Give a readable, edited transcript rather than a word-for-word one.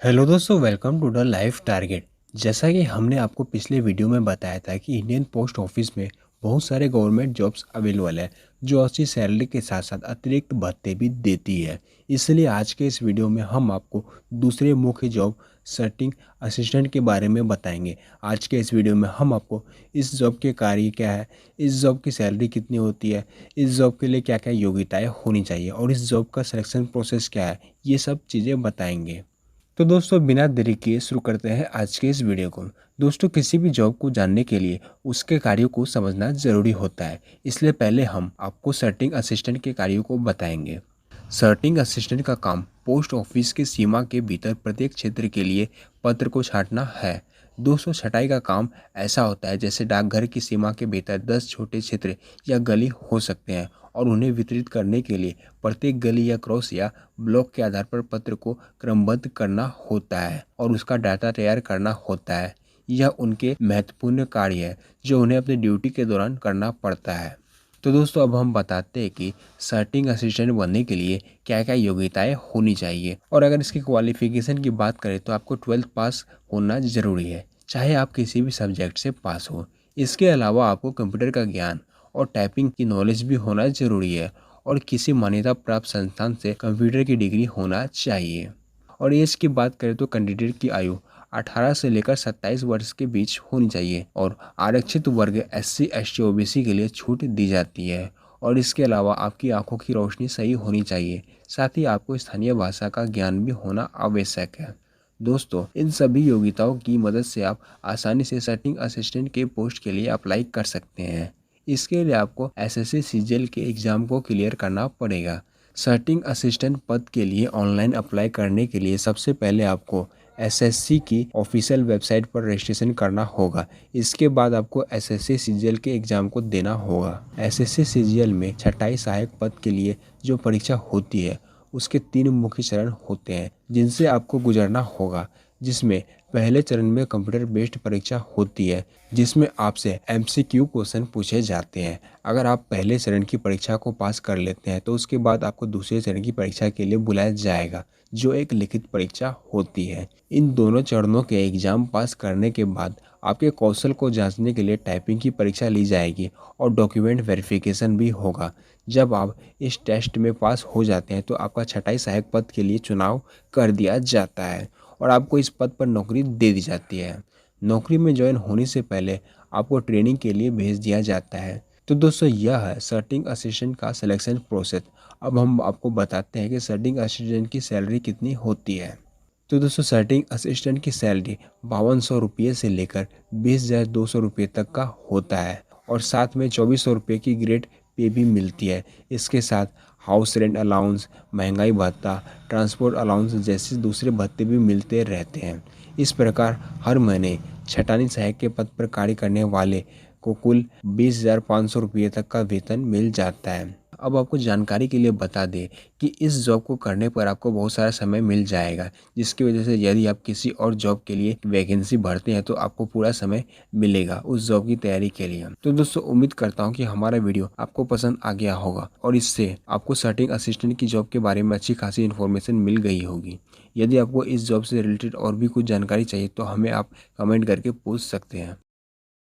Hello दोस्तों, welcome to the life target. जैसा कि हमने आपको पिछले वीडियो में बताया था कि इंडियन पोस्ट ऑफिस में बहुत सारे गवर्नमेंट जॉब्स अवेलेबल है जो अच्छी सैलरी के साथ साथ अतिरिक्त भत्ते भी देती है। इसलिए आज के इस वीडियो में हम आपको दूसरे मुख्य जॉब सर्टिंग असिस्टेंट के बारे में बताएंगे। आज के इस वीडियो में हम आपको इस जॉब के कार्य क्या है, इस जॉब की सैलरी कितनी होती है, इस जॉब के लिए क्या क्या योग्यताएं होनी चाहिए और इस जॉब का सिलेक्शन प्रोसेस क्या है, ये सब चीज़ें बताएंगे। तो दोस्तों, बिना देरी किए शुरू करते हैं आज के इस वीडियो को। दोस्तों, किसी भी जॉब को जानने के लिए उसके कार्यों को समझना ज़रूरी होता है। इसलिए पहले हम आपको सर्टिंग असिस्टेंट के कार्यों को बताएंगे। सर्टिंग असिस्टेंट का काम पोस्ट ऑफिस की सीमा के भीतर प्रत्येक क्षेत्र के लिए पत्र को छांटना है। दोस्तों, छटाई का काम ऐसा होता है जैसे डाकघर की सीमा के भीतर 10 छोटे क्षेत्र या गली हो सकते हैं और उन्हें वितरित करने के लिए प्रत्येक गली या क्रॉस या ब्लॉक के आधार पर पत्र को क्रमबद्ध करना होता है और उसका डाटा तैयार करना होता है। यह उनके महत्वपूर्ण कार्य है जो उन्हें अपनी ड्यूटी के दौरान करना पड़ता है। तो दोस्तों, अब हम बताते हैं कि सर्टिंग असिस्टेंट बनने के लिए क्या क्या योग्यताएं होनी चाहिए। और अगर इसकी क्वालिफिकेशन की बात करें तो आपको 12th पास होना ज़रूरी है, चाहे आप किसी भी सब्जेक्ट से पास हो। इसके अलावा आपको कंप्यूटर का ज्ञान और टाइपिंग की नॉलेज भी होना ज़रूरी है और किसी मान्यता प्राप्त संस्थान से कंप्यूटर की डिग्री होना चाहिए। और एज की बात करें तो कैंडिडेट की आयु 18 से लेकर 27 वर्ष के बीच होनी चाहिए और आरक्षित वर्ग SC ST OBC के लिए छूट दी जाती है। और इसके अलावा आपकी आंखों की रोशनी सही होनी चाहिए। साथ ही आपको स्थानीय भाषा का ज्ञान भी होना आवश्यक है। दोस्तों, इन सभी योग्यताओं की मदद से आप आसानी से सर्टिंग असिस्टेंट के पोस्ट के लिए अप्लाई कर सकते हैं। इसके लिए आपको SSC CGL के एग्ज़ाम को क्लियर करना पड़ेगा। सर्टिंग असिस्टेंट पद के लिए ऑनलाइन अप्लाई करने के लिए सबसे पहले आपको SSC की ऑफिशियल वेबसाइट पर रजिस्ट्रेशन करना होगा। इसके बाद आपको SSC CGL के एग्ज़ाम को देना होगा। SSC CGL में छँटाई सहायक पद के लिए जो परीक्षा होती है उसके 3 मुख्य चरण होते हैं जिनसे आपको गुजरना होगा। जिसमें पहले चरण में कंप्यूटर बेस्ड परीक्षा होती है जिसमें आपसे MCQ क्वेश्चन पूछे जाते हैं। अगर आप पहले चरण की परीक्षा को पास कर लेते हैं तो उसके बाद आपको दूसरे चरण की परीक्षा के लिए बुलाया जाएगा जो एक लिखित परीक्षा होती है। इन दोनों चरणों के एग्ज़ाम पास करने के बाद आपके कौशल को जांचने के लिए टाइपिंग की परीक्षा ली जाएगी और डॉक्यूमेंट वेरिफिकेशन भी होगा। जब आप इस टेस्ट में पास हो जाते हैं तो आपका छँटाई सहायक पद के लिए चुनाव कर दिया जाता है और आपको इस पद पर नौकरी दे दी जाती है। नौकरी में ज्वाइन होने से पहले आपको ट्रेनिंग के लिए भेज दिया जाता है। तो दोस्तों, यह है सर्टिंग असिस्टेंट का सिलेक्शन प्रोसेस। अब हम आपको बताते हैं कि सर्टिंग असिस्टेंट की सैलरी कितनी होती है। तो दोस्तों, सर्टिंग असिस्टेंट की सैलरी 5200 रुपये से लेकर 20,200 रुपये तक का होता है और साथ में 2400 रुपये की ग्रेड पे भी मिलती है। इसके साथ हाउस रेंट अलाउंस, महंगाई भत्ता, ट्रांसपोर्ट अलाउंस जैसे दूसरे भत्ते भी मिलते रहते हैं। इस प्रकार हर महीने छटानी सहायक के पद पर कार्य करने वाले को कुल 20,500 रुपये तक का वेतन मिल जाता है। अब आपको जानकारी के लिए बता दें कि इस जॉब को करने पर आपको बहुत सारा समय मिल जाएगा, जिसकी वजह से यदि आप किसी और जॉब के लिए वैकेंसी भरते हैं तो आपको पूरा समय मिलेगा उस जॉब की तैयारी के लिए। तो दोस्तों, उम्मीद करता हूं कि हमारा वीडियो आपको पसंद आ गया होगा और इससे आपको सर्टिंग असिस्टेंट की जॉब के बारे में अच्छी खासी इन्फॉर्मेशन मिल गई होगी। यदि आपको इस जॉब से रिलेटेड और भी कुछ जानकारी चाहिए तो हमें आप कमेंट करके पूछ सकते हैं।